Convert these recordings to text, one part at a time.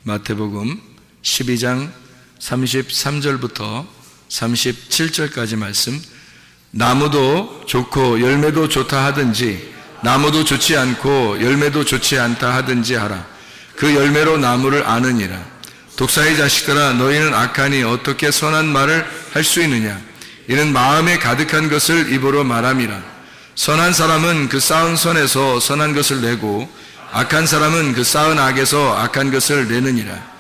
마태복음 12장 33절부터 37절까지 말씀. 나무도 좋고 열매도 좋다 하든지 나무도 좋지 않고 열매도 좋지 않다 하든지 하라. 그 열매로 나무를 아느니라. 독사의 자식들아, 너희는 악하니 어떻게 선한 말을 할 수 있느냐? 이는 마음에 가득한 것을 입으로 말함이라. 선한 사람은 그 쌓은 선에서 선한 것을 내고 악한 사람은 그 쌓은 악에서 악한 것을 내느니라.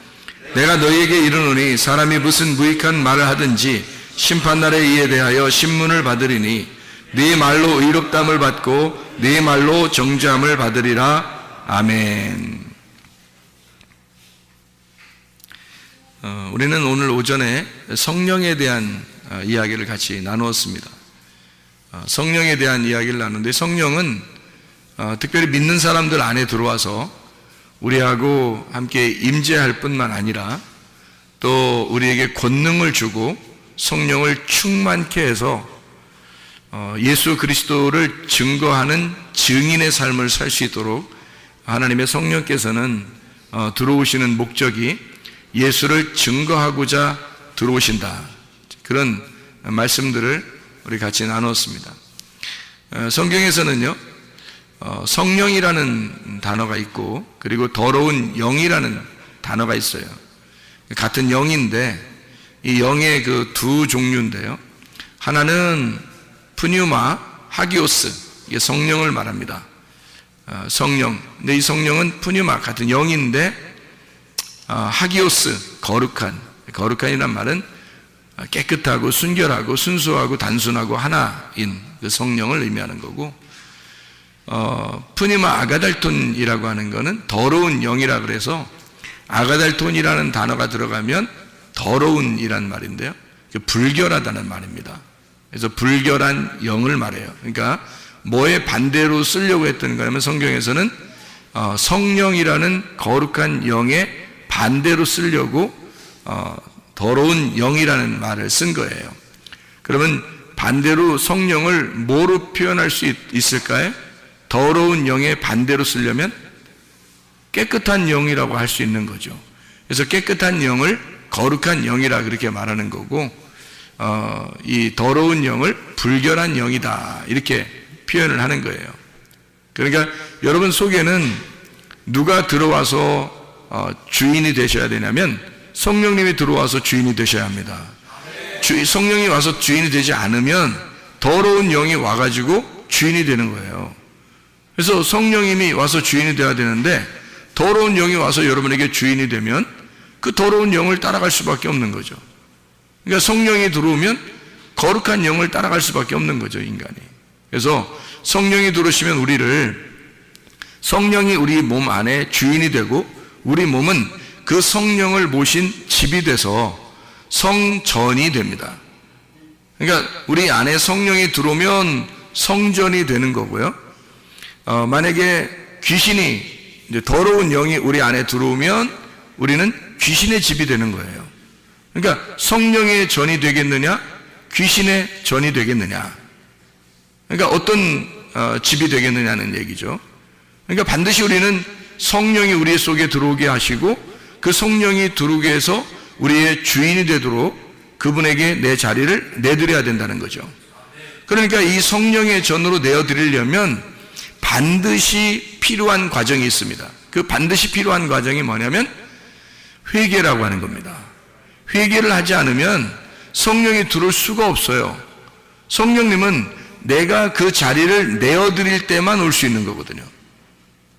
내가 너희에게 이르노니 사람이 무슨 무익한 말을 하든지 심판날에 이에 대하여 신문을 받으리니 네 말로 의롭담을 받고 네 말로 정죄함을 받으리라. 아멘. 우리는 오늘 오전에 성령에 대한 이야기를 같이 나누었습니다. 성령에 대한 이야기를 나누는데, 성령은 특별히 믿는 사람들 안에 들어와서 우리하고 함께 임재할 뿐만 아니라 또 우리에게 권능을 주고 성령을 충만케 해서 예수 그리스도를 증거하는 증인의 삶을 살 수 있도록 하나님의 성령께서는 들어오시는 목적이 예수를 증거하고자 들어오신다. 그런 말씀들을 우리 같이 나눴습니다. 성경에서는요, 성령이라는 단어가 있고 그리고 더러운 영이라는 단어가 있어요. 같은 영인데 이 영의 그 두 종류인데요, 하나는 푸뉴마, 하기오스, 이게 성령을 말합니다. 성령. 근데 이 성령은 푸뉴마, 같은 영인데 하기오스, 거룩한이란 말은 깨끗하고 순결하고 순수하고 단순하고 하나인 그 성령을 의미하는 거고, 푸니마 아가달톤이라고 하는 거는 더러운 영이라 그래서 아가달톤이라는 단어가 들어가면 더러운이란 말인데요, 불결하다는 말입니다. 그래서 불결한 영을 말해요. 그러니까 뭐에 반대로 쓰려고 했던 거냐면 성경에서는 성령이라는 거룩한 영에 반대로 쓰려고 더러운 영이라는 말을 쓴 거예요. 그러면 반대로 성령을 뭐로 표현할 수 있을까요? 더러운 영의 반대로 쓰려면 깨끗한 영이라고 할 수 있는 거죠. 그래서 깨끗한 영을 거룩한 영이라 그렇게 말하는 거고, 이 더러운 영을 불결한 영이다 이렇게 표현을 하는 거예요. 그러니까 여러분 속에는 누가 들어와서 주인이 되셔야 되냐면 성령님이 들어와서 주인이 되셔야 합니다. 성령이 와서 주인이 되지 않으면 더러운 영이 와가지고 주인이 되는 거예요. 그래서 성령님이 와서 주인이 되어야 되는데 더러운 영이 와서 여러분에게 주인이 되면 그 더러운 영을 따라갈 수밖에 없는 거죠. 그러니까 성령이 들어오면 거룩한 영을 따라갈 수밖에 없는 거죠, 인간이. 그래서 성령이 들어오시면 성령이 우리 몸 안에 주인이 되고 우리 몸은 그 성령을 모신 집이 돼서 성전이 됩니다. 그러니까 우리 안에 성령이 들어오면 성전이 되는 거고요. 만약에 귀신이, 이제 더러운 영이 우리 안에 들어오면 우리는 귀신의 집이 되는 거예요. 그러니까 성령의 전이 되겠느냐, 귀신의 전이 되겠느냐. 그러니까 어떤 집이 되겠느냐는 얘기죠. 그러니까 반드시 우리는 성령이 우리 속에 들어오게 하시고 그 성령이 들어오게 해서 우리의 주인이 되도록 그분에게 내 자리를 내드려야 된다는 거죠. 그러니까 이 성령의 전으로 내어드리려면 반드시 필요한 과정이 있습니다. 그 반드시 필요한 과정이 뭐냐면 회개라고 하는 겁니다. 회개를 하지 않으면 성령이 들어올 수가 없어요. 성령님은 내가 그 자리를 내어드릴 때만 올 수 있는 거거든요.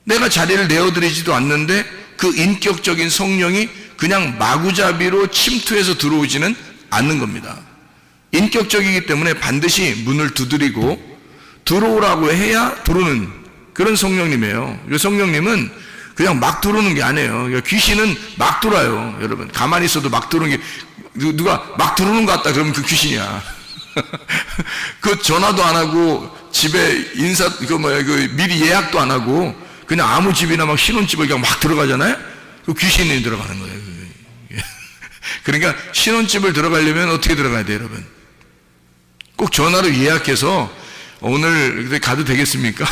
내가 자리를 내어드리지도 않는데 그 인격적인 성령이 그냥 마구잡이로 침투해서 들어오지는 않는 겁니다. 인격적이기 때문에 반드시 문을 두드리고 들어오라고 해야 들어오는 그런 성령님이에요. 성령님은 그냥 막 들어오는 게 아니에요. 귀신은 막 들어와요. 여러분 가만히 있어도 막 들어오는 게, 누가 막 들어오는 것 같다 그러면 그 귀신이야. 그 전화도 안 하고 집에 미리 예약도 안 하고 그냥 아무 집이나 막 신혼집을 그냥 막 들어가잖아요. 그 귀신이 들어가는 거예요. 그러니까 신혼집을 들어가려면 어떻게 들어가야 돼요, 여러분? 꼭 전화로 예약해서 오늘 가도 되겠습니까?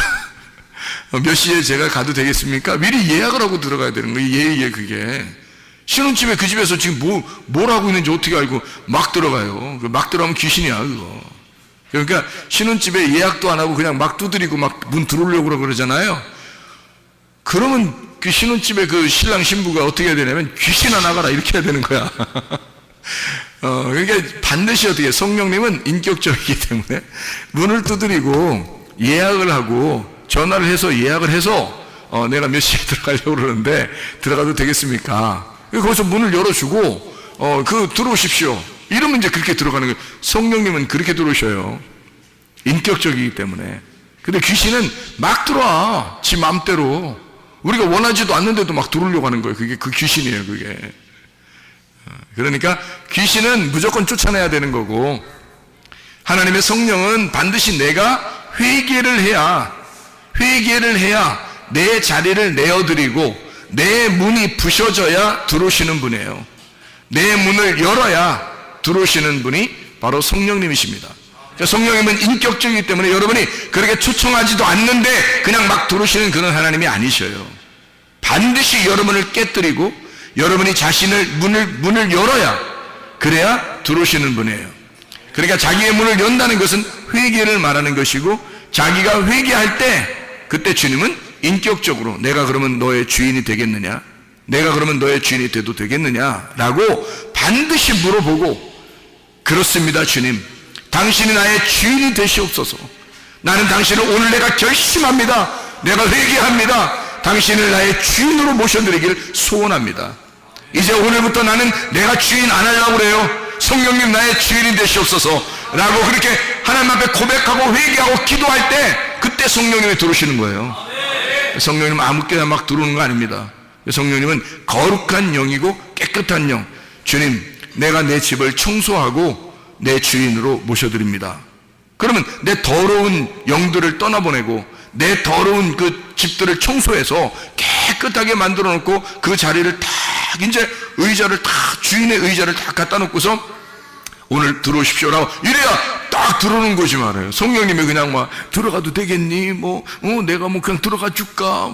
몇 시에 제가 가도 되겠습니까? 미리 예약을 하고 들어가야 되는 거예요. 그게. 신혼집에 그 집에서 지금 뭘 하고 있는지 어떻게 알고 막 들어가요. 막 들어가면 귀신이야, 그거. 그러니까 신혼집에 예약도 안 하고 그냥 막 두드리고 막 문 들어오려고 그러잖아요. 그러면 그 신혼집에 그 신랑 신부가 어떻게 해야 되냐면 귀신아 나가라 이렇게 해야 되는 거야. 그러니까 반드시 어떻게 성령님은 인격적이기 때문에 문을 두드리고 예약을 하고 전화를 해서 예약을 해서 내가 몇 시에 들어가려고 그러는데 들어가도 되겠습니까? 거기서 문을 열어주고 들어오십시오. 이러면 이제 그렇게 들어가는 거예요. 성령님은 그렇게 들어오셔요. 인격적이기 때문에. 근데 귀신은 막 들어와. 지 맘대로. 우리가 원하지도 않는데도 막 들어오려고 하는 거예요. 그게 그 귀신이에요, 그게. 그러니까 귀신은 무조건 쫓아내야 되는 거고, 하나님의 성령은 반드시 내가 회개를 해야 내 자리를 내어드리고 내 문이 부셔져야 들어오시는 분이에요. 내 문을 열어야 들어오시는 분이 바로 성령님이십니다. 그러니까 성령님은 인격적이기 때문에 여러분이 그렇게 초청하지도 않는데 그냥 막 들어오시는 그런 하나님이 아니셔요. 반드시 여러분을 깨뜨리고 여러분이 자신을 문을 열어야, 그래야 들어오시는 분이에요. 그러니까 자기의 문을 연다는 것은 회개를 말하는 것이고, 자기가 회개할 때 그때 주님은 인격적으로 내가 그러면 너의 주인이 되겠느냐, 내가 그러면 너의 주인이 돼도 되겠느냐라고 반드시 물어보고, 그렇습니다 주님, 당신이 나의 주인이 되시옵소서. 나는 당신을 오늘 내가 결심합니다. 내가 회개합니다. 당신을 나의 주인으로 모셔드리기를 소원합니다. 이제 오늘부터 나는 내가 주인 안 하려고 그래요. 성령님 나의 주인이 되시옵소서 라고 그렇게 하나님 앞에 고백하고 회개하고 기도할 때 그때 성령님이 들어오시는 거예요. 성령님은 아무렇게나 막 들어오는 거 아닙니다. 성령님은 거룩한 영이고 깨끗한 영. 주님, 내가 내 집을 청소하고 내 주인으로 모셔드립니다. 그러면 내 더러운 영들을 떠나보내고 내 더러운 그 집들을 청소해서 깨끗하게 만들어 놓고 그 자리를 딱 이제 의자를 다 주인의 의자를 다 갖다 놓고서 오늘 들어오십시오라고 이래야 딱 들어오는 거지 말아요. 성령님이 그냥 막 들어가도 되겠니? 내가 그냥 들어가 줄까?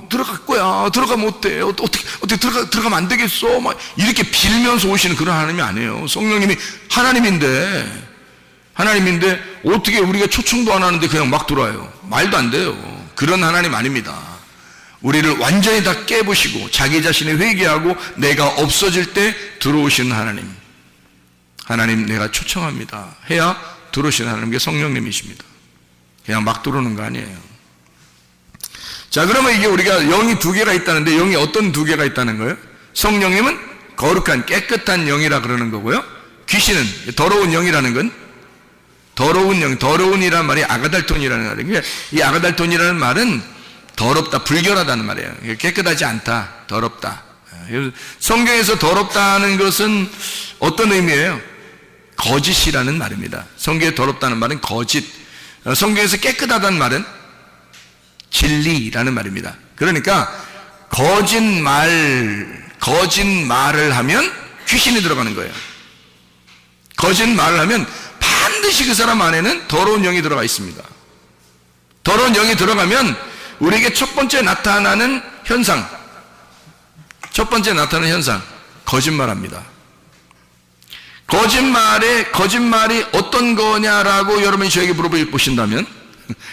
들어갈 거야. 들어가면 어때? 어떻게 들어가면 안 되겠어? 막 이렇게 빌면서 오시는 그런 하나님이 아니에요. 성령님이 하나님인데 어떻게 우리가 초청도 안 하는데 그냥 막 들어와요? 말도 안 돼요. 그런 하나님 아닙니다. 우리를 완전히 다 깨부시고 자기 자신을 회개하고 내가 없어질 때 들어오시는 하나님 내가 초청합니다 해야 들어오시는 하나님께 성령님이십니다. 그냥 막 들어오는 거 아니에요. 자, 그러면 이게 우리가 영이 두 개가 있다는데 영이 어떤 두 개가 있다는 거예요? 성령님은 거룩한 깨끗한 영이라 그러는 거고요, 귀신은 더러운 영이라는 건 더러운 영, 더러운이라는 말이 아가달톤이라는 말이에요. 이 아가달톤이라는 말은 더럽다, 불결하다는 말이에요. 깨끗하지 않다, 더럽다. 성경에서 더럽다는 것은 어떤 의미예요? 거짓이라는 말입니다. 성경에 더럽다는 말은 거짓. 성경에서 깨끗하다는 말은 진리라는 말입니다. 그러니까 거짓말을 하면 귀신이 들어가는 거예요. 거짓말을 하면 반드시 그 사람 안에는 더러운 영이 들어가 있습니다. 더러운 영이 들어가면 우리에게 첫 번째 나타나는 현상, 거짓말합니다. 거짓말이 어떤 거냐라고 여러분이 저에게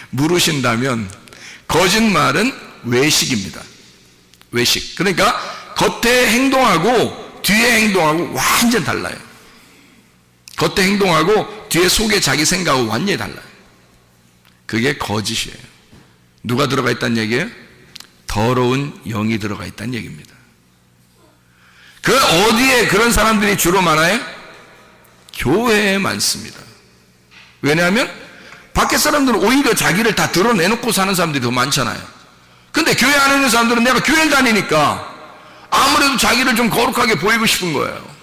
물으신다면 거짓말은 외식입니다. 외식. 그러니까 겉에 행동하고 뒤에 행동하고 완전 달라요. 겉에 행동하고 뒤에 속에 자기 생각하고 완전히 달라요. 그게 거짓이에요. 누가 들어가 있다는 얘기예요? 더러운 영이 들어가 있다는 얘기입니다. 그 어디에 그런 사람들이 주로 많아요? 교회에 많습니다. 왜냐하면 밖에 사람들은 오히려 자기를 다 드러내놓고 사는 사람들이 더 많잖아요. 근데 교회 안에 있는 사람들은 내가 교회를 다니니까 아무래도 자기를 좀 거룩하게 보이고 싶은 거예요.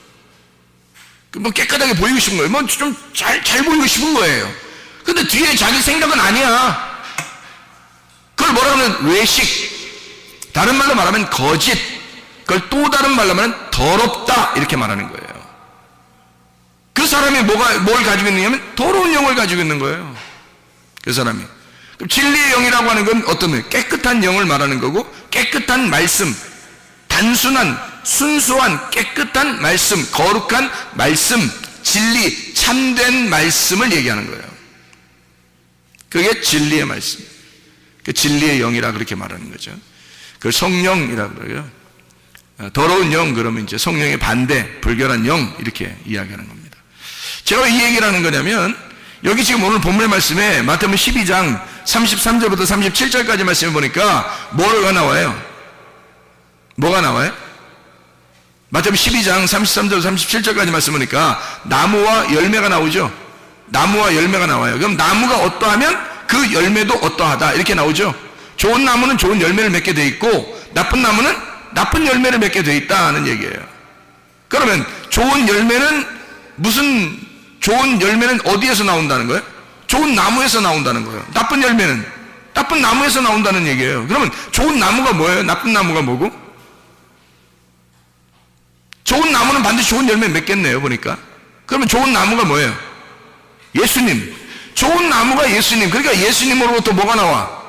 깨끗하게 보이고 싶은 거예요. 좀 잘 보이고 싶은 거예요. 근데 뒤에 자기 생각은 아니야. 그걸 뭐라 하면 외식. 다른 말로 말하면 거짓. 그걸 또 다른 말로 하면 더럽다. 이렇게 말하는 거예요. 그 사람이 뭘 가지고 있느냐면 더러운 영을 가지고 있는 거예요. 그 사람이. 그럼 진리의 영이라고 하는 건 어떤 거예요? 깨끗한 영을 말하는 거고, 깨끗한 말씀, 단순한 순수한 깨끗한 말씀, 거룩한 말씀, 진리, 참된 말씀을 얘기하는 거예요. 그게 진리의 말씀, 그 진리의 영이라 그렇게 말하는 거죠. 그 성령이라 그래요. 더러운 영 그러면 이제 성령의 반대, 불결한 영 이렇게 이야기하는 겁니다. 제가 왜 이 얘기를 하는 거냐면 여기 지금 오늘 본문의 말씀에 마태복음 12장 33절부터 37절까지 말씀을 보니까 뭐가 나와요? 뭐가 나와요? 마태복음 12장 33절 37절까지 말씀 보니까 나무와 열매가 나오죠. 나무와 열매가 나와요. 그럼 나무가 어떠하면 그 열매도 어떠하다 이렇게 나오죠. 좋은 나무는 좋은 열매를 맺게 돼 있고 나쁜 나무는 나쁜 열매를 맺게 돼 있다는 얘기예요. 그러면 좋은 열매는 어디에서 나온다는 거예요? 좋은 나무에서 나온다는 거예요. 나쁜 열매는 나쁜 나무에서 나온다는 얘기예요. 그러면 좋은 나무가 뭐예요? 나쁜 나무가 뭐고? 좋은 나무는 반드시 좋은 열매 맺겠네요 보니까. 그러면 좋은 나무가 뭐예요? 예수님. 좋은 나무가 예수님. 그러니까 예수님으로부터 뭐가 나와?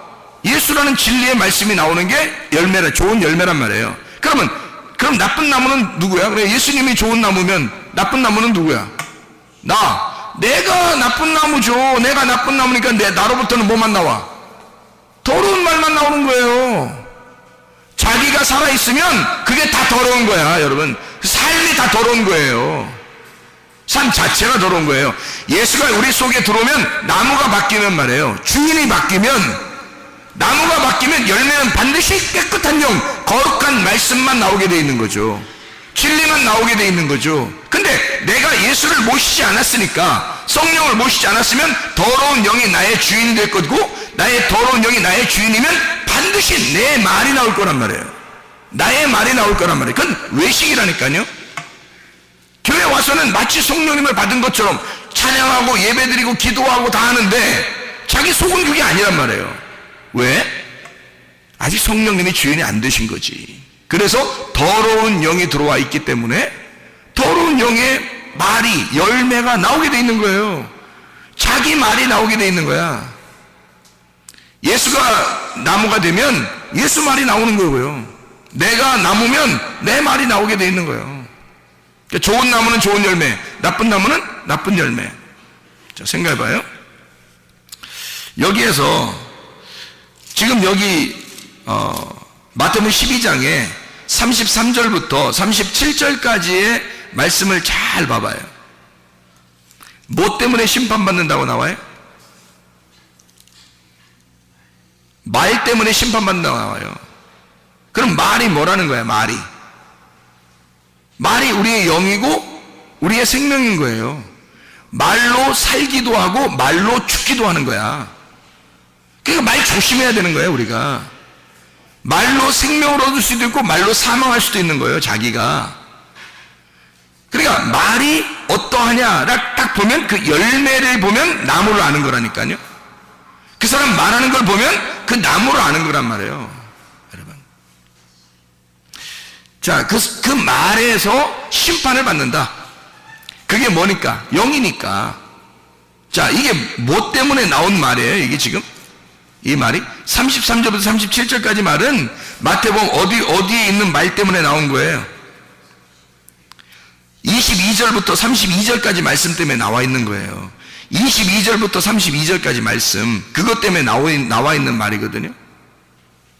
예수라는 진리의 말씀이 나오는 게 열매라, 좋은 열매란 말이에요. 그럼 나쁜 나무는 누구야? 그래, 예수님이 좋은 나무면 나쁜 나무는 누구야? 내가 나쁜 나무죠. 내가 나쁜 나무니까 나로부터는 뭐만 나와? 더러운 말만 나오는 거예요. 자기가 살아있으면 그게 다 더러운 거야, 여러분. 삶이 다 더러운 거예요. 삶 자체가 더러운 거예요. 예수가 우리 속에 들어오면 나무가 바뀌면 말이에요. 주인이 바뀌면, 나무가 바뀌면 열매는 반드시 깨끗한 영, 거룩한 말씀만 나오게 돼 있는 거죠. 진리만 나오게 돼 있는 거죠. 근데 내가 예수를 모시지 않았으니까, 성령을 모시지 않았으면 더러운 영이 나의 주인이 될 거고, 나의 더러운 영이 나의 주인이면 반드시 내 말이 나올 거란 말이에요. 나의 말이 나올 거란 말이에요. 그건 외식이라니까요. 교회 와서는 마치 성령님을 받은 것처럼 찬양하고 예배드리고 기도하고 다 하는데 자기 속은 그게 아니란 말이에요. 왜? 아직 성령님이 주인이 안 되신 거지. 그래서 더러운 영이 들어와 있기 때문에 더러운 영의 말이, 열매가 나오게 돼 있는 거예요. 자기 말이 나오게 돼 있는 거야. 예수가 나무가 되면 예수 말이 나오는 거고요. 내가 나무면 내 말이 나오게 돼 있는 거예요. 그러니까 좋은 나무는 좋은 열매, 나쁜 나무는 나쁜 열매. 자, 생각해봐요. 여기에서 지금 여기 마태복음 12장에 33절부터 37절까지의 말씀을 잘 봐봐요. 뭐 때문에 심판받는다고 나와요? 말 때문에 심판받는다고 나와요. 그럼 말이 뭐라는 거야? 말이 우리의 영이고 우리의 생명인 거예요. 말로 살기도 하고 말로 죽기도 하는 거야. 그러니까 말 조심해야 되는 거예요. 우리가 말로 생명을 얻을 수도 있고 말로 사망할 수도 있는 거예요. 자기가. 그러니까 말이 어떠하냐를 딱 보면, 그 열매를 보면 나무를 아는 거라니까요. 그 사람 말하는 걸 보면 그 나무를 아는 거란 말이에요. 여러분, 자, 그 말에서 심판을 받는다. 그게 뭐니까? 영이니까. 자, 이게 뭐 때문에 나온 말이에요? 이게 지금 이 말이 33절부터 37절까지 말은 마태복음 어디에 있는 말 때문에 나온 거예요? 22절부터 32절까지 말씀 때문에 나와 있는 거예요. 22절부터 32절까지 말씀, 그것 때문에 나와 있는 말이거든요.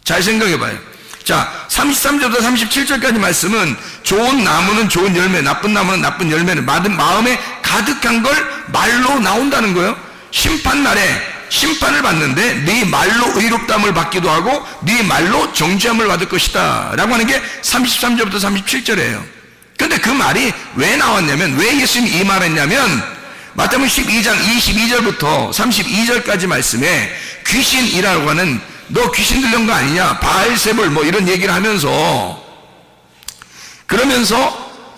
잘 생각해 봐요. 자, 33절부터 37절까지 말씀은 좋은 나무는 좋은 열매, 나쁜 나무는 나쁜 열매를 마음에 가득한 걸 말로 나온다는 거예요. 심판날에 심판을 받는데 네 말로 의롭다함을 받기도 하고 네 말로 정죄함을 받을 것이다 라고 하는 게 33절부터 37절이에요. 근데 그 말이 왜 나왔냐면, 왜 예수님이 이 말을 했냐면, 마태복음 12장 22절부터 32절까지 말씀에 귀신이라고 하는, 너 귀신 들린 거 아니냐, 바알세불 뭐 이런 얘기를 하면서, 그러면서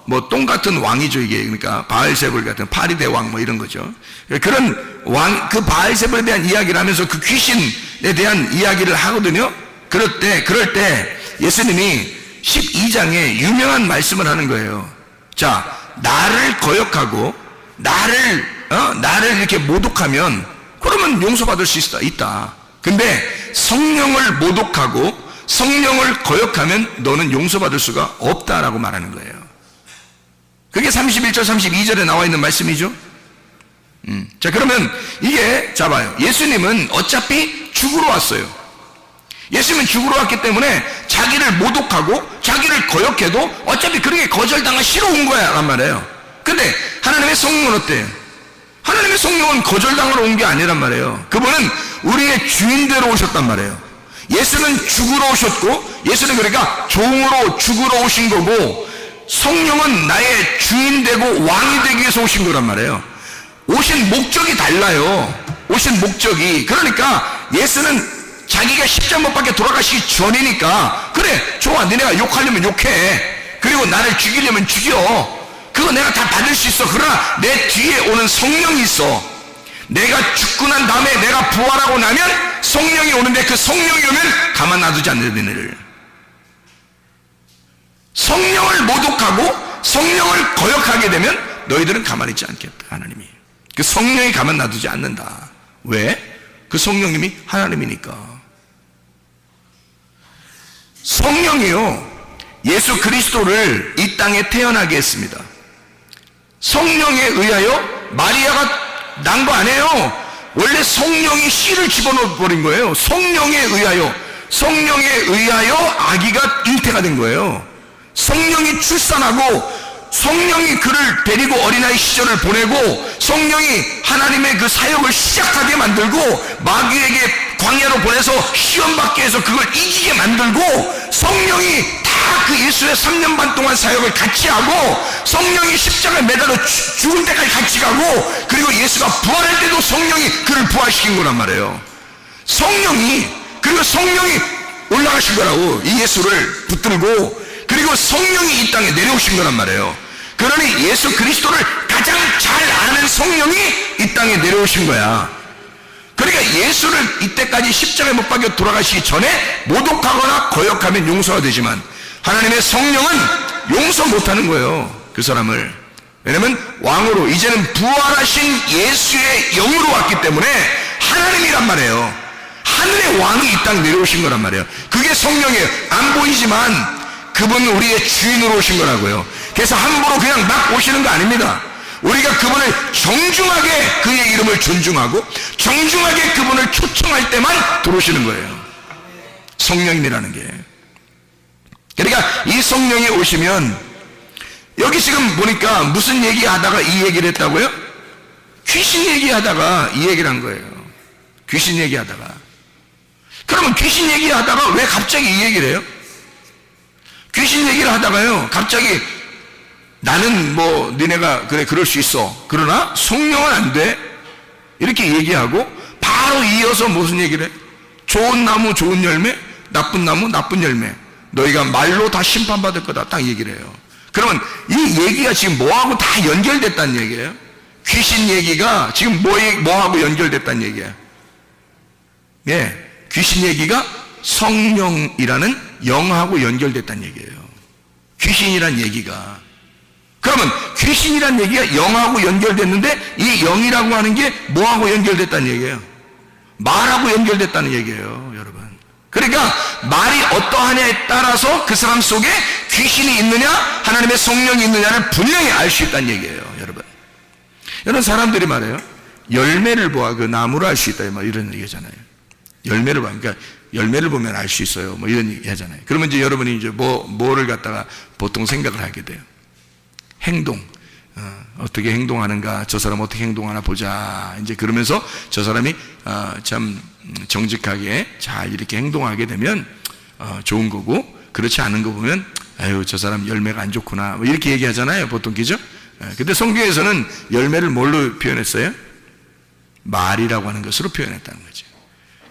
뭐 똥 같은 왕이죠 이게. 그러니까 바알세불 같은 파리대 왕 뭐 이런 거죠. 그런 왕, 그 바알세불에 대한 이야기를 하면서 그 귀신에 대한 이야기를 하거든요. 그럴 때 예수님이 12장에 유명한 말씀을 하는 거예요. 자, 나를 거역하고 나를 이렇게 모독하면 그러면 용서받을 수 있다. 근데 성령을 모독하고 성령을 거역하면 너는 용서받을 수가 없다라고 말하는 거예요. 그게 31절 32절에 나와 있는 말씀이죠. 자, 그러면 이게 봐요. 예수님은 어차피 죽으러 왔어요. 예수님은 죽으러 왔기 때문에 자기를 모독하고 자기를 거역해도 어차피 그렇게 거절당하시러 온 거야 란 말이에요. 근데 하나님의 성령은 어때요? 하나님의 성령은 거절당하러 온 게 아니란 말이에요. 그분은 우리의 주인대로 오셨단 말이에요. 예수는 죽으러 오셨고, 예수는 그러니까 종으로 죽으러 오신 거고, 성령은 나의 주인 되고 왕이 되기 위해서 오신 거란 말이에요. 오신 목적이 달라요. 오신 목적이. 그러니까 예수는 자기가 십자가 못 박혀 돌아가시기 전이니까, 그래 좋아, 너네가 욕하려면 욕해, 그리고 나를 죽이려면 죽여, 그거 내가 다 받을 수 있어. 그러나 내 뒤에 오는 성령이 있어. 내가 죽고 난 다음에 내가 부활하고 나면 성령이 오는데, 그 성령이 오면 가만 놔두지 않는 너네를. 성령을 모독하고 성령을 거역하게 되면 너희들은 가만히 있지 않겠다. 하나님이 그 성령이 가만 놔두지 않는다. 왜? 그 성령님이 하나님이니까. 성령이요, 예수 그리스도를 이 땅에 태어나게 했습니다. 성령에 의하여 마리아가 난 거 아니에요. 원래 성령이 씨를 집어넣어 버린 거예요. 성령에 의하여 아기가 잉태가 된 거예요. 성령이 출산하고, 성령이 그를 데리고 어린아이 시절을 보내고, 성령이 하나님의 그 사역을 시작하게 만들고, 마귀에게 광야로 보내서 시험받게 해서 그걸 이기게 만들고, 성령이 다 그 예수의 3년 반 동안 사역을 같이 하고, 성령이 십자가에 매달려 죽을 때까지 같이 가고, 그리고 예수가 부활할 때도 성령이 그를 부활시킨 거란 말이에요. 그리고 성령이 올라가신 거라고, 이 예수를 붙들고, 그리고 성령이 이 땅에 내려오신 거란 말이에요. 그러니 예수 그리스도를 가장 잘 아는 성령이 이 땅에 내려오신 거야. 그러니까 예수를 이때까지 십자가에 못 박혀 돌아가시기 전에 모독하거나 거역하면 용서가 되지만, 하나님의 성령은 용서 못하는 거예요, 그 사람을. 왜냐면 왕으로, 이제는 부활하신 예수의 영으로 왔기 때문에 하나님이란 말이에요. 하늘의 왕이 이 땅에 내려오신 거란 말이에요. 그게 성령이에요. 안 보이지만 그분은 우리의 주인으로 오신 거라고요. 그래서 함부로 그냥 막 오시는 거 아닙니다. 우리가 그분을 정중하게, 그의 이름을 존중하고 정중하게 그분을 초청할 때만 들어오시는 거예요, 성령님이라는 게. 그러니까 이 성령이 오시면, 여기 지금 보니까 무슨 얘기하다가 이 얘기를 했다고요? 귀신 얘기하다가 이 얘기를 한 거예요. 귀신 얘기하다가. 그러면 귀신 얘기하다가 왜 갑자기 이 얘기를 해요? 귀신 얘기를 하다가요, 갑자기 나는 뭐 니네가 그래 그럴 수 있어, 그러나 성령은 안 돼, 이렇게 얘기하고 바로 이어서 무슨 얘기를 해? 좋은 나무 좋은 열매, 나쁜 나무 나쁜 열매, 너희가 말로 다 심판받을 거다, 딱 얘기를 해요. 그러면 이 얘기가 지금 뭐하고 다 연결됐다는 얘기예요. 귀신 얘기가 지금 뭐하고 연결됐다는 얘기예요. 예, 귀신 얘기가 성령이라는 영하고 연결됐다는 얘기예요. 귀신이란 얘기가. 그러면 귀신이란 얘기가 영하고 연결됐는데, 이 영이라고 하는 게 뭐하고 연결됐다는 얘기예요? 말하고 연결됐다는 얘기예요, 여러분. 그러니까 말이 어떠하냐에 따라서 그 사람 속에 귀신이 있느냐 하나님의 성령이 있느냐를 분명히 알 수 있다는 얘기예요, 여러분. 이런 사람들이 말해요, 열매를 보아 그 나무를 알 수 있다, 뭐 이런 얘기잖아요. 열매를 봐, 그러니까 열매를 보면 알 수 있어요, 뭐 이런 얘기 하잖아요. 그러면 이제 여러분이 이제 뭐를 갖다가 보통 생각을 하게 돼요? 행동. 어떻게 행동하는가, 저 사람 어떻게 행동하나 보자, 이제 그러면서 저 사람이 참 정직하게 잘 이렇게 행동하게 되면 좋은 거고, 그렇지 않은 거 보면 아유 저 사람 열매가 안 좋구나, 뭐 이렇게 얘기하잖아요, 보통. 그죠? 근데 성경에서는 열매를 뭘로 표현했어요? 말이라고 하는 것으로 표현했다는 거죠.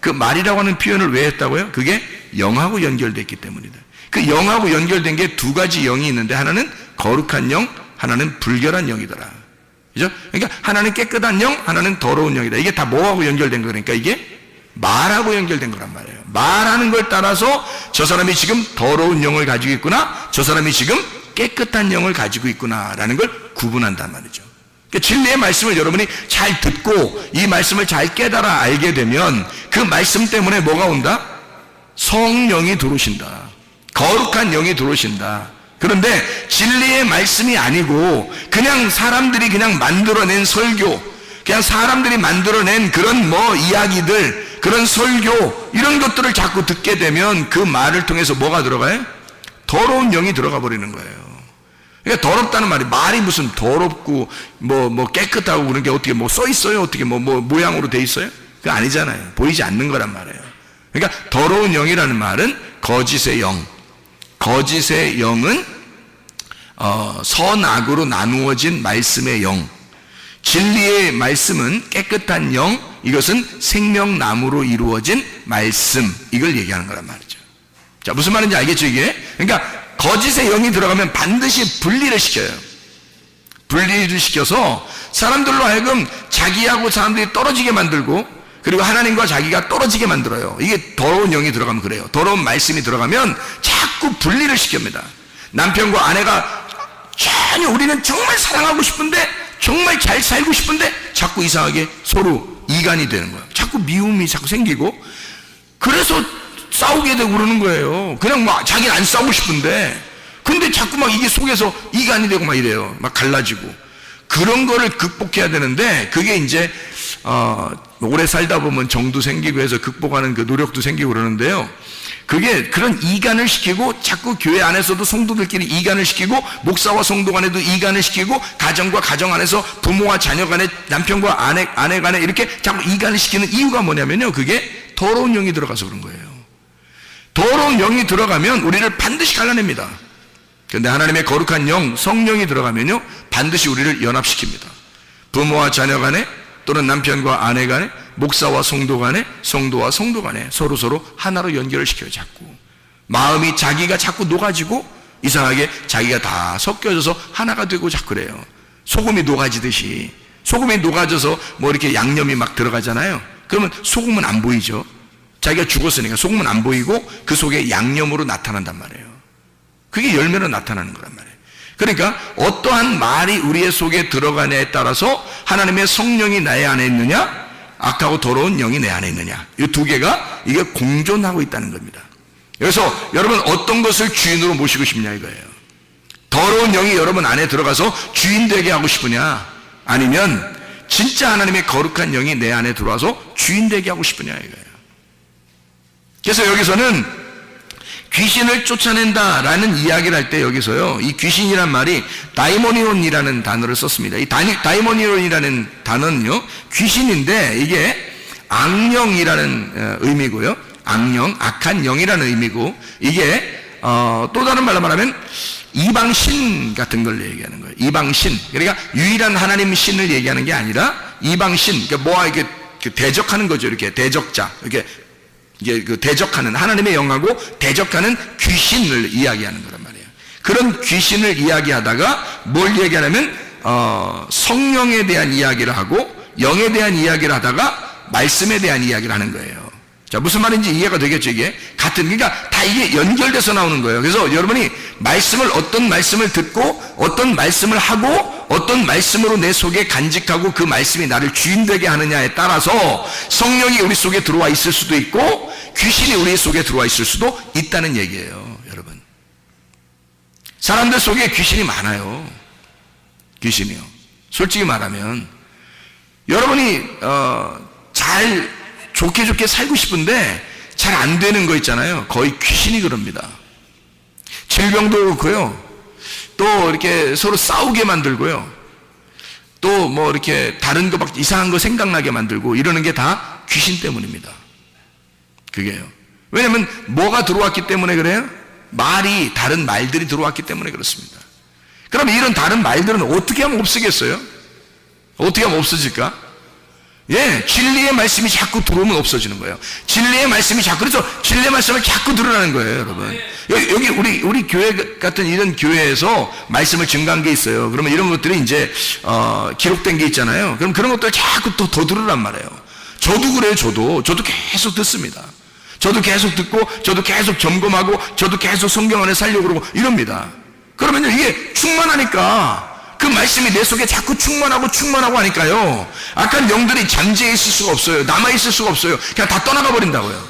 그 말이라고 하는 표현을 왜 했다고요? 그게 영하고 연결됐기 때문이다. 그 영하고 연결된 게 두 가지 영이 있는데, 하나는 거룩한 영, 하나는 불결한 영이더라. 그죠? 그러니까 하나는 깨끗한 영, 하나는 더러운 영이다. 이게 다 뭐하고 연결된 거니까 이게 말하고 연결된 거란 말이에요. 말하는 걸 따라서 저 사람이 지금 더러운 영을 가지고 있구나, 저 사람이 지금 깨끗한 영을 가지고 있구나라는 걸 구분한단 말이죠. 그러니까 진리의 말씀을 여러분이 잘 듣고 이 말씀을 잘 깨달아 알게 되면 그 말씀 때문에 뭐가 온다? 성령이 들어오신다. 거룩한 영이 들어오신다. 그런데 진리의 말씀이 아니고 그냥 사람들이 그냥 만들어낸 설교, 그냥 사람들이 만들어낸 그런 이야기들, 그런 설교, 이런 것들을 자꾸 듣게 되면 그 말을 통해서 뭐가 들어가요? 더러운 영이 들어가 버리는 거예요. 그러니까 더럽다는 말이 무슨 더럽고 깨끗하고 그런 게 어떻게 써 있어요? 어떻게 모양으로 돼 있어요? 그거 아니잖아요. 보이지 않는 거란 말이에요. 그러니까 더러운 영이라는 말은 거짓의 영. 거짓의 영은 선악으로 나누어진 말씀의 영. 진리의 말씀은 깨끗한 영, 이것은 생명나무로 이루어진 말씀, 이걸 얘기하는 거란 말이죠. 자, 무슨 말인지 알겠죠, 이게? 그러니까 거짓의 영이 들어가면 반드시 분리를 시켜요. 분리를 시켜서 사람들로 하여금 자기하고 사람들이 떨어지게 만들고, 그리고 하나님과 자기가 떨어지게 만들어요. 이게 더러운 영이 들어가면 그래요. 더러운 말씀이 들어가면 자꾸 분리를 시킵니다. 남편과 아내가 전혀 우리는 정말 사랑하고 싶은데, 정말 잘 살고 싶은데 자꾸 이상하게 서로 이간이 되는 거예요. 자꾸 미움이 자꾸 생기고, 그래서 싸우게 되고 그러는 거예요. 그냥 자기는 안 싸우고 싶은데, 근데 자꾸 이게 속에서 이간이 되고 이래요. 갈라지고. 그런 거를 극복해야 되는데, 그게 이제 오래 살다 보면 정도 생기고 해서 극복하는 그 노력도 생기고 그러는데요. 그게 그런 이간을 시키고, 자꾸 교회 안에서도 성도들끼리 이간을 시키고, 목사와 성도 간에도 이간을 시키고, 가정과 가정 안에서 부모와 자녀 간에, 남편과 아내 간에 이렇게 자꾸 이간을 시키는 이유가 뭐냐면요, 그게 더러운 영이 들어가서 그런 거예요. 더러운 영이 들어가면 우리를 반드시 갈라냅니다. 그런데 하나님의 거룩한 영, 성령이 들어가면요, 반드시 우리를 연합시킵니다. 부모와 자녀 간에, 또는 남편과 아내 간에, 목사와 성도 간에, 성도와 성도 간에 서로 하나로 연결을 시켜요. 자꾸 마음이 자기가 자꾸 녹아지고, 이상하게 자기가 다 섞여져서 하나가 되고 자꾸 그래요. 소금이 녹아지듯이. 소금이 녹아져서 이렇게 양념이 들어가잖아요. 그러면 소금은 안 보이죠. 자기가 죽었으니까 소금은 안 보이고 그 속에 양념으로 나타난단 말이에요. 그게 열매로 나타나는 거란 말이에요. 그러니까 어떠한 말이 우리의 속에 들어가냐에 따라서 하나님의 성령이 나의 안에 있느냐, 악하고 더러운 영이 내 안에 있느냐, 이 두 개가 이게 공존하고 있다는 겁니다. 그래서 여러분 어떤 것을 주인으로 모시고 싶냐 이거예요. 더러운 영이 여러분 안에 들어가서 주인 되게 하고 싶으냐, 아니면 진짜 하나님의 거룩한 영이 내 안에 들어와서 주인 되게 하고 싶으냐 이거예요. 그래서 여기서는 귀신을 쫓아낸다라는 이야기를 할 때 여기서요, 이 귀신이란 말이 다이모니온이라는 단어를 썼습니다. 이 다이모니온이라는 단어는요, 귀신인데 이게 악령이라는 의미고요, 악령, 악한 영이라는 의미고, 이게 또 다른 말로 말하면 이방신 같은 걸 얘기하는 거예요. 이방신, 그러니까 유일한 하나님 신을 얘기하는 게 아니라 이방신, 그러니까 이렇게 대적하는 거죠. 이렇게 대적자, 이렇게 이게 대적하는, 하나님의 영하고 대적하는 귀신을 이야기하는 거란 말이에요. 그런 귀신을 이야기하다가 뭘 얘기하냐면 성령에 대한 이야기를 하고, 영에 대한 이야기를 하다가 말씀에 대한 이야기를 하는 거예요. 자, 무슨 말인지 이해가 되겠죠? 이게 그러니까 다 이게 연결돼서 나오는 거예요. 그래서 여러분이 어떤 말씀을 듣고, 어떤 말씀을 하고, 어떤 말씀으로 내 속에 간직하고 그 말씀이 나를 주인되게 하느냐에 따라서 성령이 우리 속에 들어와 있을 수도 있고, 귀신이 우리 속에 들어와 있을 수도 있다는 얘기예요. 여러분, 사람들 속에 귀신이 많아요. 귀신이요. 솔직히 말하면 여러분이 잘 좋게 살고 싶은데 잘 안 되는 거 있잖아요. 거의 귀신이 그럽니다. 질병도 그렇고요, 또 이렇게 서로 싸우게 만들고요, 또 이렇게 다른 거 이상한 거 생각나게 만들고, 이러는 게 다 귀신 때문입니다. 그게요. 왜냐면 뭐가 들어왔기 때문에 그래요? 다른 말들이 들어왔기 때문에 그렇습니다. 그럼 이런 다른 말들은 어떻게 하면 없어지겠어요? 어떻게 하면 없어질까? 진리의 말씀이 자꾸 들어오면 없어지는 거예요. 진리의 말씀이 그래서 진리의 말씀을 자꾸 들으라는 거예요, 여러분. 여기 우리 교회 같은 이런 교회에서 말씀을 증가한 게 있어요. 그러면 이런 것들이 이제 기록된 게 있잖아요. 그럼 그런 것들 자꾸 더 들으란 말이에요. 저도 그래요. 저도 계속 듣습니다. 저도 계속 듣고, 저도 계속 점검하고, 저도 계속 성경 안에 살려고 그러고 이럽니다. 그러면 이게 충만하니까, 그 말씀이 내 속에 자꾸 충만하고 하니까요, 악한 영들이 잠재해 있을 수가 없어요. 남아있을 수가 없어요. 그냥 다 떠나가 버린다고요.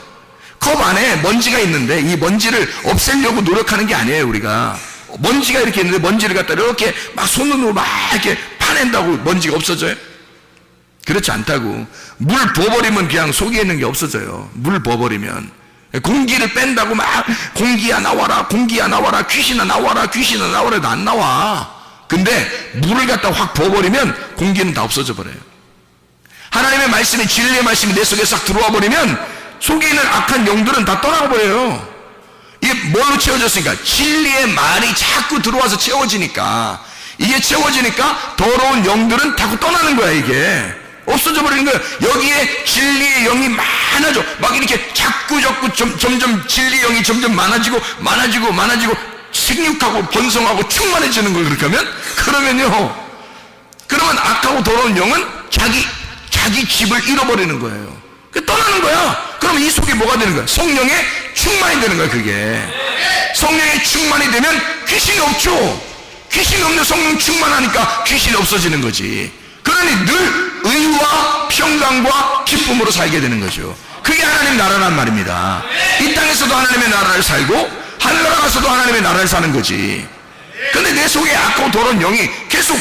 컵 안에 먼지가 있는데 이 먼지를 없애려고 노력하는 게 아니에요. 우리가 먼지가 이렇게 있는데 먼지를 갖다 이렇게 막 손으로 막 이렇게 파낸다고 먼지가 없어져요? 그렇지 않다고. 물 부어버리면 그냥 속에 있는 게 없어져요. 물 부어버리면. 공기를 뺀다고 막 공기야 나와라, 공기야 나와라, 귀신아 나와라, 귀신아 나와라 해도 안 나와. 근데 물을 갖다 확 부어버리면 공기는 다 없어져 버려요. 하나님의 말씀이, 진리의 말씀이 내 속에 싹 들어와 버리면 속에 있는 악한 영들은 다 떠나가 버려요. 이게 뭘로 채워졌으니까? 진리의 말이 자꾸 들어와서 채워지니까, 이게 채워지니까 더러운 영들은 자꾸 떠나는 거야. 이게 없어져 버리는 거예요. 여기에 진리의 영이 많아져. 막 이렇게 자꾸 점점 진리의 영이 점점 많아지고 생육하고 번성하고 충만해지는 걸 그렇게 하면, 그러면 악하고 더러운 영은 자기 집을 잃어버리는 거예요. 떠나는 거야. 그러면 이 속에 뭐가 되는 거야? 성령의 충만이 되는 거야. 그게 성령의 충만이 되면 귀신이 없죠. 귀신이 없는 성령 충만하니까 귀신이 없어지는 거지. 그러니 늘 의와 평강과 기쁨으로 살게 되는 거죠. 그게 하나님 나라란 말입니다. 이 땅에서도 하나님의 나라를 살고 하늘나라 가서도 하나님의 나라를 사는 거지. 근데 내 속에 악하고 더러운 영이 계속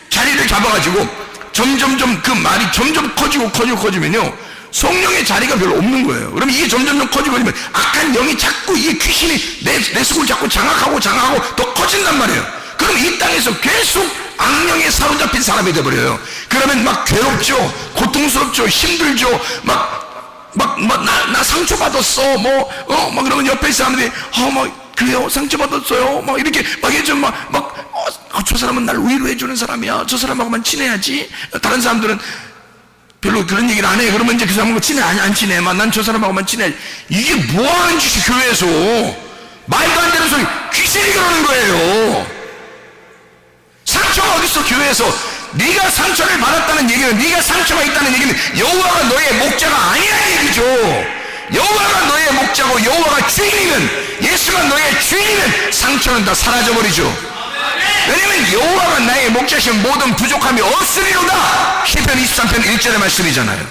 자리를 잡아가지고 점점점 그 말이 점점 커지면요, 성령의 자리가 별로 없는 거예요. 그러면 이게 점점점 커지면 악한 영이 자꾸, 이게 귀신이 내 속을 자꾸 장악하고 더 커진단 말이에요. 그럼 이 땅에서 계속 악령에 사로잡힌 사람이 돼버려요. 그러면 막 괴롭죠, 고통스럽죠, 힘들죠, 나 상처받았어, 막 그러면 옆에 사람들이, 그래요, 상처받았어요, 이렇게 해줘, 저 사람은 날 위로해주는 사람이야, 저 사람하고만 친해야지. 다른 사람들은 별로 그런 얘기를 안 해. 그러면 이제 그 사람하고 친해? 안 친해. 난 저 사람하고만 친해야지. 이게 뭐 하는 짓이 교회에서? 말도 안 되는 소리. 귀신이 그러는 거예요. 상처가 어딨어, 교회에서. 네가 상처를 받았다는 얘기는, 네가 상처가 있다는 얘기는 여호와가 너의 목자가 아니라는 얘기죠. 여호와가 너의 목자고 여호와가 주인이면, 예수가 너의 주인이면 상처는 다 사라져버리죠. 왜냐면 여호와가 나의 목자시면 모든 부족함이 없으리로다. 시편 23편 1절의 말씀이잖아요.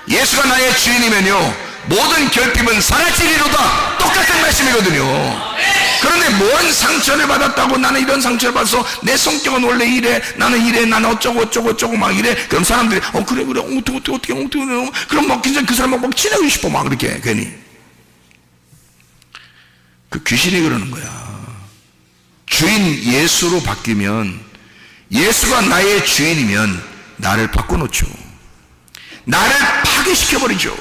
예수가 나의 주인이면요, 모든 결핍은 사라지리로다. 똑같은 말씀이거든요. 그런데 뭔 상처를 받았다고, 나는 이런 상처를 받아서 내 성격은 원래 이래, 나는 어쩌고 막 이래. 그럼 사람들이 그래 어떻게 그럼 막 굉장히 그 사람하고 막 친하고 싶어, 막 그렇게. 괜히 그 귀신이 그러는 거야. 주인 예수로 바뀌면, 예수가 나의 주인이면 나를 바꿔놓죠. 나를 파괴시켜버리죠.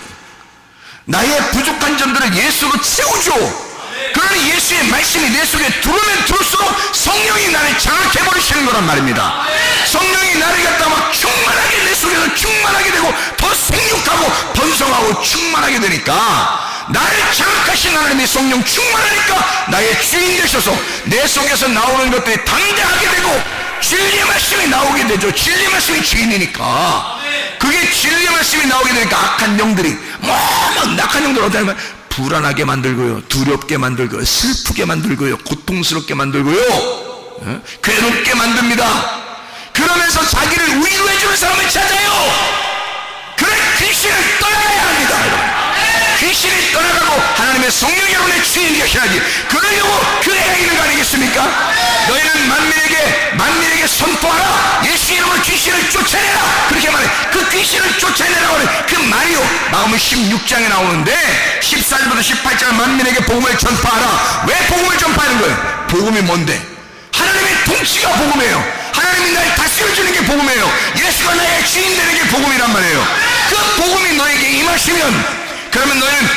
나의 부족한 점들을 예수로 채우죠. 그러니 예수의 말씀이 내 속에 들어오면 들을수록 성령이 나를 장악해버리시는 거란 말입니다. 성령이 나를 갖다 막 충만하게, 내 속에서 충만하게 되고 더 생육하고 번성하고 충만하게 되니까, 나를 장악하신 하나님의 성령 충만하니까 나의 주인 되셔서 내 속에서 나오는 것들이 당당하게 되고 진리의 말씀이 나오게 되죠. 진리의 말씀이 주인이니까. 그게 진리의 말씀이 나오게 되니까 악한 영들이 악한 영들 어떻게 하면 불안하게 만들고요, 두렵게 만들고요, 슬프게 만들고요, 고통스럽게 만들고요, 괴롭게 만듭니다. 그러면서 자기를 위로해주는 사람을 찾아요. 그래, 귀신을 떠나야 합니다, 여러분. 귀신이 떠나가고 하나님의 성령이 여러분의 주인이 되셔야지. 그러려고 교회가 있는 거 아니겠습니까? 너희는 만민에게 선포하라. 예수 이름으로 귀신을 쫓아내라. 그렇게 말해. 그 귀신을 쫓아내라고 하는 그 말이요, 마가복음 16장에 나오는데 14절부터 18절, 만민에게 복음을 전파하라. 왜 복음을 전파하는 거예요? 복음이 뭔데? 하나님의 통치가 복음이에요. 하나님이 날 다스려주는 게 복음이에요. 예수가 나의 주인 되는 게 복음이란 말이에요. 그 복음이 너에게 임하시면, 그러면 너희는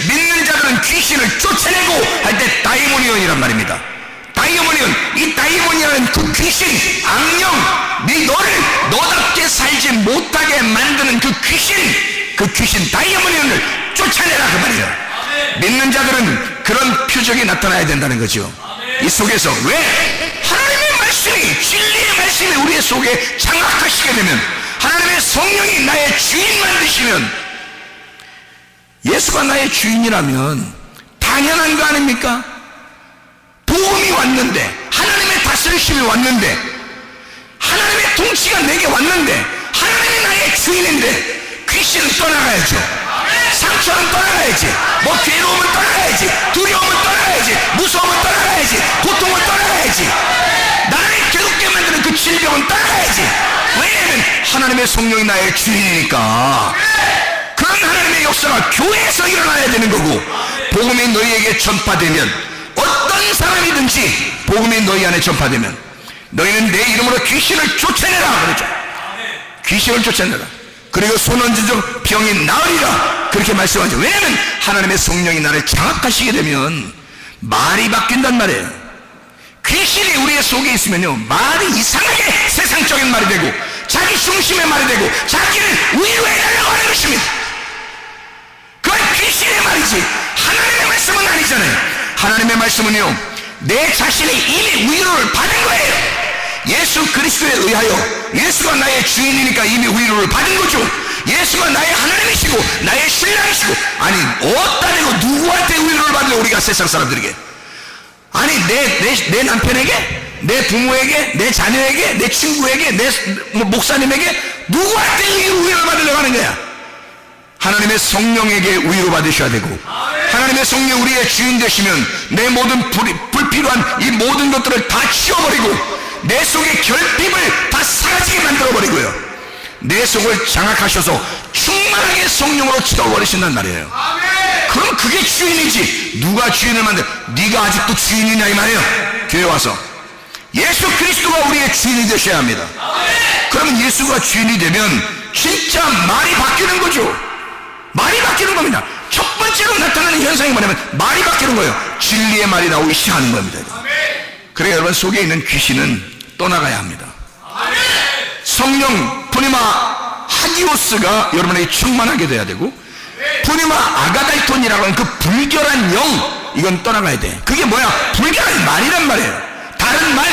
믿는 자들은 귀신을 쫓아내고 할 때 다이모니온이란 말입니다. 다이모니온, 이 다이모니온은 그 귀신, 악령, 너를 너답게 살지 못하게 만드는 그 귀신 다이모니온을 쫓아내라, 그 말이에요. 믿는 자들은 그런 표적이 나타나야 된다는 거죠. 이 속에서 왜? 하나님의 말씀이, 진리의 말씀이 우리의 속에 장악하시게 되면, 하나님의 성령이 나의 주인만 되시면, 예수가 나의 주인이라면 당연한 거 아닙니까? 복음이 왔는데, 하나님의 다스리심이 왔는데, 하나님의 통치가 내게 왔는데, 하나님이 나의 주인인데 귀신은 떠나가야죠. 상처는 떠나가야지, 뭐 괴로움은 떠나가야지, 두려움은 떠나가야지, 무서움은 떠나가야지, 고통은 떠나가야지, 나를 괴롭게 만드는 그 질병은 떠나가야지. 왜냐하면 하나님의 성령이 나의 주인이니까. 그런 하나님의 역사가 교회에서 일어나야 되는 거고, 복음이 너희에게 전파되면, 어떤 사람이든지 복음이 너희 안에 전파되면 너희는 내 이름으로 귀신을 쫓아내라 그러죠. 귀신을 쫓아내라. 그리고 손원지적 병이 나으리라 그렇게 말씀하죠. 왜냐하면 하나님의 성령이 나를 장악하시게 되면 말이 바뀐단 말이에요. 귀신이 우리의 속에 있으면요, 말이 이상하게 세상적인 말이 되고 자기 중심의 말이 되고 자기를 위로해달라고 하는 것입니다. 그건 귀신의 말이지 하나님의 말씀은 아니잖아요. 하나님의 말씀은요, 내 자신이 이미 위로를 받은 거예요. 예수 그리스도에 의하여 예수가 나의 주인이니까 이미 위로를 받은 거죠. 예수가 나의 하나님이시고 나의 신랑이시고, 아니 어디다 대고 누구한테 위로를 받으려 우리가 세상 사람들에게, 아니 내 남편에게, 내 부모에게, 내 자녀에게, 내 친구에게, 내 목사님에게 누구한테 위로를 받으려고 하는 거야? 하나님의 성령에게 위로 받으셔야 되고, 하나님의 성령 우리의 주인 되시면 내 모든 불필요한 이 모든 것들을 다 치워버리고 내 속의 결핍을 다 사라지게 만들어버리고요, 내 속을 장악하셔서 충만하게 성령으로 채워버리신단 말이에요. 그럼 그게 주인이지. 누가 주인을 만들어? 네가 아직도 주인이냐 이 말이에요. 교회 와서 예수 그리스도가 우리의 주인이 되셔야 합니다. 그러면 예수가 주인이 되면 진짜 말이 바뀌는 거죠. 말이 바뀌는 겁니다. 첫 번째로 나타나는 현상이 뭐냐면 말이 바뀌는 거예요. 진리의 말이 나오기 시작하는 겁니다. 그래 여러분, 속에 있는 귀신은 떠나가야 합니다. 성령 푸니마 하기오스가 여러분에게 충만하게 돼야 되고, 푸니마 아가다이톤이라고 하는 그 불결한 영, 이건 떠나가야 돼. 그게 뭐야? 불결한 말이란 말이에요. 다른 말,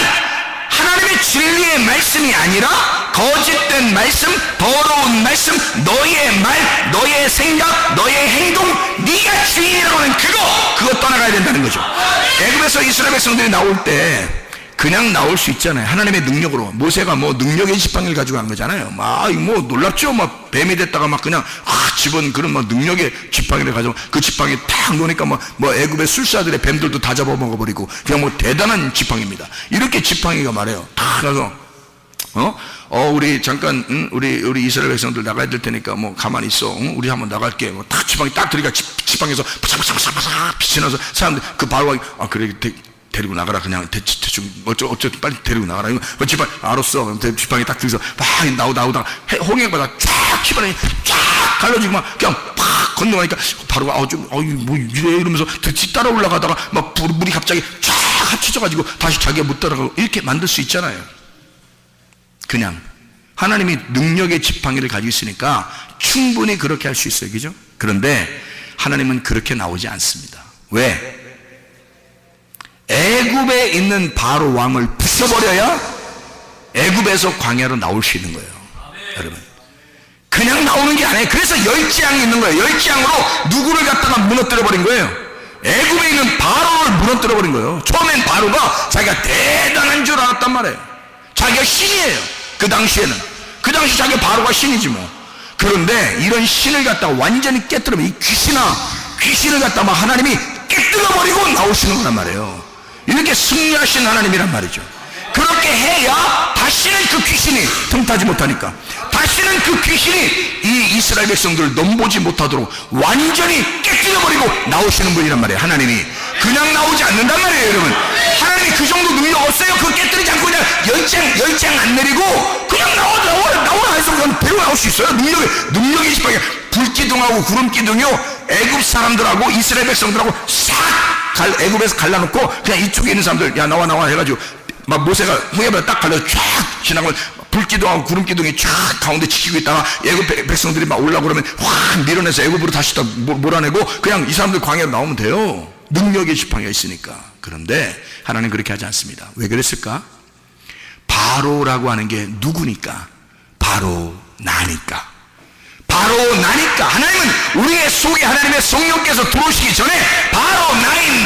하나님의 진리의 말씀이 아니라 거짓된 말씀, 더러운 말씀, 너의 말, 너의 생각, 너의 행동, 네가 주인이라고 하는 그거 떠나가야 된다는 거죠. 애굽에서 이스라엘 백성들이 나올 때 그냥 나올 수 있잖아요. 하나님의 능력으로. 모세가 뭐 능력의 지팡이를 가지고 간 거잖아요. 막 뭐 놀랍죠. 막 뱀이 됐다가 막 그냥 집은 그런 뭐 능력의 지팡이를 가지고 그 지팡이 탁 놓으니까 뭐 애굽의 술사들의 뱀들도 다 잡아먹어버리고 그냥 뭐 대단한 지팡이입니다. 이렇게 지팡이가 말해요. 다 가서 우리 잠깐 우리 이스라엘 백성들 나가야 될 테니까 뭐 가만히 있어. 우리 한번 나갈게. 뭐 딱 지팡이 딱 들이가 지팡이에서 바삭바삭바삭 빛이 나서 사람들 그 바로가 그래 데리고 나가라. 그냥 대충 어쨌든 빨리 데리고 나가라. 이거 지팡이 알았어. 지팡이 딱 들어서 막 나오다가 홍해바다 쫙 치바람이 쫙 갈라지고 막 그냥 팍 건너가니까 바로가 뭐 이래 이러면서 따라 올라가다가 막 물이 갑자기 쫙 합쳐져가지고 다시 자기가 못 따라가고 이렇게 만들 수 있잖아요. 그냥 하나님이 능력의 지팡이를 가지고 있으니까 충분히 그렇게 할 수 있어요. 그죠? 그런데 하나님은 그렇게 나오지 않습니다. 왜? 애굽에 있는 바로 왕을 부숴버려야 애굽에서 광야로 나올 수 있는 거예요. 여러분, 그냥 나오는 게 아니에요. 그래서 열지양이 있는 거예요. 열지양으로 누구를 갖다가 무너뜨려 버린 거예요. 애굽에 있는 바로를 무너뜨려 버린 거예요. 처음엔 바로가 자기가 대단한 줄 알았단 말이에요. 자기가 신이에요. 그 당시 자기가 바로가 신이지 뭐. 그런데 이런 신을 갖다가 완전히 깨뜨리면 이 귀신을 갖다가 막 하나님이 깨뜨려버리고 나오시는 거란 말이에요. 이렇게 승리하신 하나님이란 말이죠. 그렇게 해야 다시는 그 귀신이 틈타지 못하니까, 다시는 그 귀신이 이 이스라엘 백성들을 넘보지 못하도록 완전히 깨뜨려버리고 나오시는 분이란 말이에요. 하나님이 그냥 나오지 않는단 말이에요. 여러분, 하나님이 그 정도 능력 없어요. 그거 깨뜨리지 않고 그냥 열장 안 내리고 그냥 나오라 해서 그냥 배우 나올 수 있어요. 능력이 지팡이, 불기둥하고 구름기둥이요, 애굽 사람들하고 이스라엘 백성들하고 싹 애굽에서 갈라놓고 그냥 이쪽에 있는 사람들 야 나와 해가지고 막 모세가 홍해바다 딱 갈라서 쫙 지나가면 불기둥하고 구름기둥이 쫙 가운데 지키고 있다가 애굽 백성들이 막 올라오고 그러면 확 밀어내서 애굽으로 다시 다 몰아내고 그냥 이 사람들 광야로 나오면 돼요. 능력의 지팡이가 있으니까. 그런데 하나님 그렇게 하지 않습니다. 왜 그랬을까? 바로라고 하는 게 누구니까? 바로 나니까. 하나님은 우리의 속에 하나님의 성령께서 들어오시기 전에 바로 나를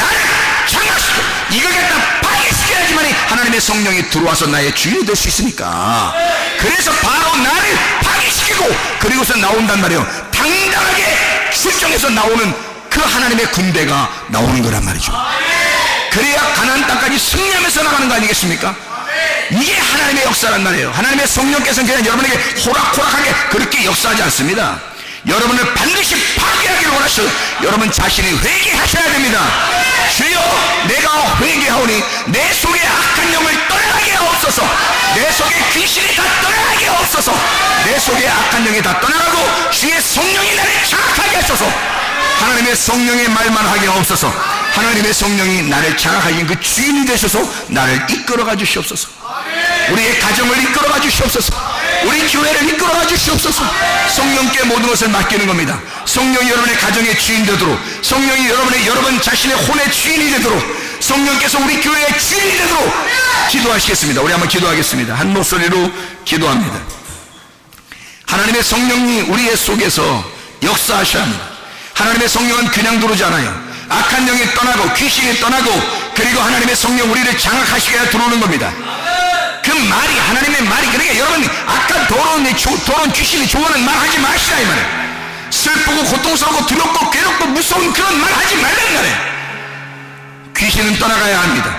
장악시켜 이걸 갖다 파괴시켜야지만이 하나님의 성령이 들어와서 나의 주인이 될 수 있으니까. 그래서 바로 나를 파괴시키고 그리고서 나온단 말이에요. 당당하게 출정해서 나오는 그 하나님의 군대가 나오는 거란 말이죠. 그래야 가나안 땅까지 승리하면서 나가는 거 아니겠습니까? 이게 하나님의 역사란 말이에요. 하나님의 성령께서는 그냥 여러분에게 호락호락하게 그렇게 역사하지 않습니다. 여러분을 반드시 파괴하기를 원하셔서 여러분 자신이 회개하셔야 됩니다. 주여, 내가 회개하오니 내 속에 악한 영을 떠나게 하옵소서. 내 속에 귀신이 다 떠나게 하옵소서. 내 속에 악한 영이 다 떠나가고 주의 성령이 나를 장악하게 하소서. 하나님의 성령의 말만 하게 하옵소서. 하나님의 성령이 나를 장악하신 그 주인이 되셔서 나를 이끌어가 주시옵소서. 우리의 가정을 이끌어가 주시옵소서. 우리 교회를 이끌어가 주시옵소서. 성령께 모든 것을 맡기는 겁니다. 성령이 여러분의 가정의 주인 되도록, 성령이 여러분 자신의 혼의 주인이 되도록, 성령께서 우리 교회의 주인이 되도록 기도하시겠습니다. 우리 한번 기도하겠습니다. 한 목소리로 기도합니다. 하나님의 성령이 우리의 속에서 역사하셔야 합니다. 하나님의 성령은 그냥 들어오지 않아요. 악한 영이 떠나고 귀신이 떠나고, 그리고 하나님의 성령 우리를 장악하시게 해야 들어오는 겁니다. 그 말이, 하나님의 말이, 그러니까 여러분 악한 더러운 귀신이 좋아하는 말 하지 마시라 이 말이에요. 슬프고 고통스럽고 두렵고 괴롭고 무서운 그런 말 하지 말라는 말이에요. 귀신은 떠나가야 합니다.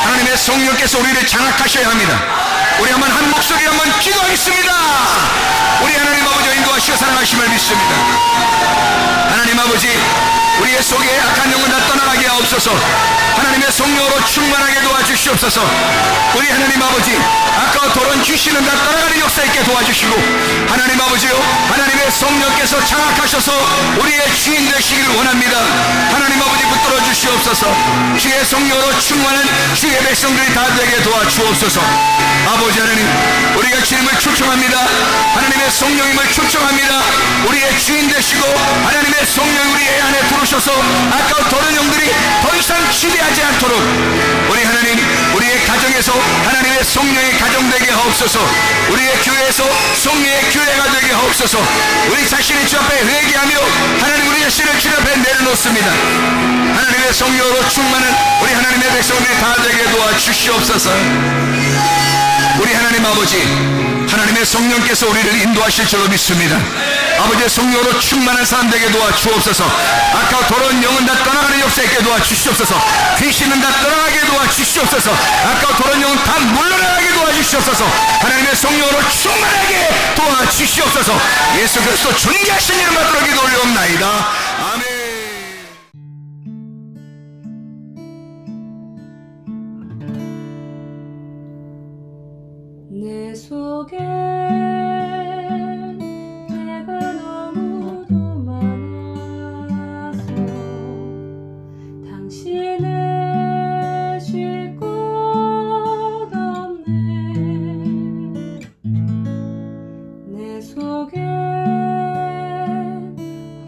하나님의 성령께서 우리를 장악하셔야 합니다. 우리 한 목소리 한번 기도하겠습니다. 우리 하나님 아버지 인도하시고 사랑하심을 믿습니다. 하나님 아버지, 우리의 속에 악한 영은 다 떠나가게 하옵소서. 하나님의 성령으로 충만하게 도와주시옵소서. 우리 하나님 아버지, 아까와 더러운 귀신은 다 떠나가는 역사 있게 도와주시고, 하나님 아버지요, 하나님의 성령께서 장악하셔서 우리의 주인 되시기를 원합니다. 하나님 아버지 붙들어 주시옵소서. 주의 성령으로 충만한 주의 백성들이 다 되게 도와주옵소서. 아버지 하나님, 우리가 주님을 초청합니다. 하나님의 성령님을 초청합니다. 우리의 주인 되시고 하나님의 성령이 우리의 안에 들어오셔서 아까와 더러운 영들이 더 이상 지배하지 않도록, 우리 하나님, 우리의 가정에서 하나님의 성령이 가정되게 하옵소서. 우리의 교회에서 성령의 교회가 되게 하옵소서. 우리 자신이 주 앞에 회개하며 하나님 우리 자신을 주 앞에 내려놓습니다. 하나님의 성령으로 충만한 우리 하나님의 백성들이 다 되게 도와주시옵소서. 우리 하나님 아버지, 하나님의 성령께서 우리를 인도하실 줄로 믿습니다. 아버지의 성령으로 충만한 사람 되게 도와주옵소서. 아까 더러운 영은 다 떠나가는 역사 있게 도와주시옵소서. 귀신은 다 떠나가게 도와주시옵소서. 아까 더러운 영은 다 물러나가게 도와주시옵소서. 하나님의 성령으로 충만하게 도와주시옵소서. 예수 그리스도 존귀하신 이름 받들어 기도 올려옵나이다. 아멘. 내 속에 내가 너무도 많아서 당신을 쉴 곳 없네. 내 속에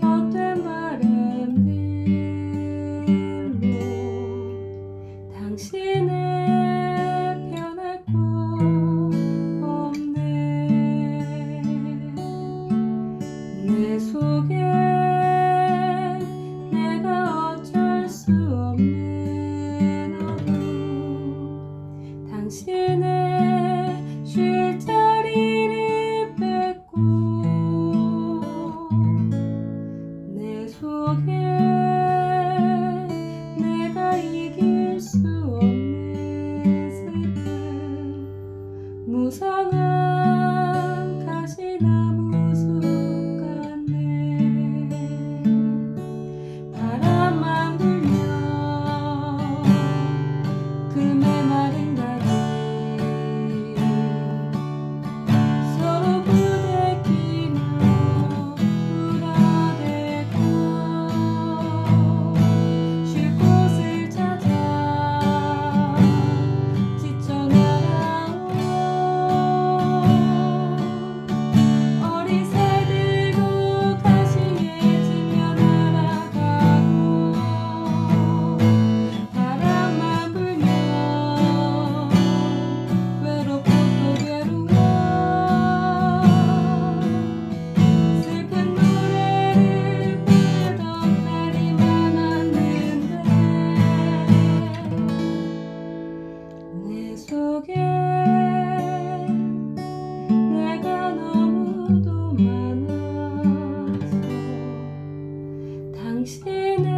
헛된 바램들로 당신을 변할 곳 내 속에 내가 어쩔 수 없는 어둠, 당신의 쉴 자리를 뺏고 내 속에 내가 이길 수 없는 슬픔, 무성한 가시나무 바람만 불면 그 메마른 가지 서로 부대끼며 울어대고 쉴 곳을 찾아 지쳐 날아온 어린 새 들고 가시에 지며 날아가고 바람만 불면 외롭고 또 괴로워 슬픈 노래를 부르던 날이 많았는데 내 속에 내가 너무도 많아서 당신은